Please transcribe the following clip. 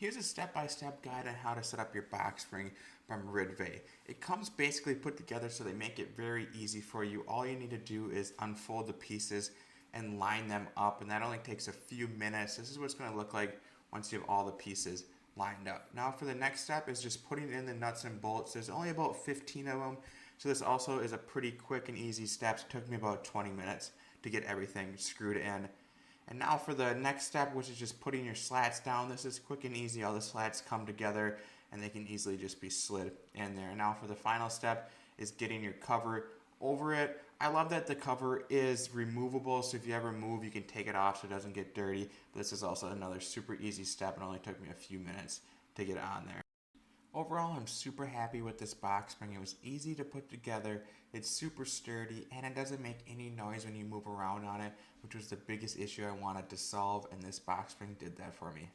Here's a step-by-step guide on how to set up your box spring from RLDVAY. It comes basically put together so they make it very easy for you. All you need to do is unfold the pieces and line them up, and that only takes a few minutes. This is what it's going to look like once you have all the pieces lined up. Now for the next step is just putting in the nuts and bolts. There's only about 15 of them, so this also is a pretty quick and easy step. It took me about 20 minutes to get everything screwed in. And now for the next step, which is just putting your slats down. This is quick and easy. All the slats come together and they can easily just be slid in there. And now for the final step is getting your cover over it. I love that the cover is removable, so if you ever move, you can take it off so it doesn't get dirty. But this is also another super easy step. It only took me a few minutes to get on there. Overall, I'm super happy with this box spring. It was easy to put together, it's super sturdy, and it doesn't make any noise when you move around on it, which was the biggest issue I wanted to solve, and this box spring did that for me.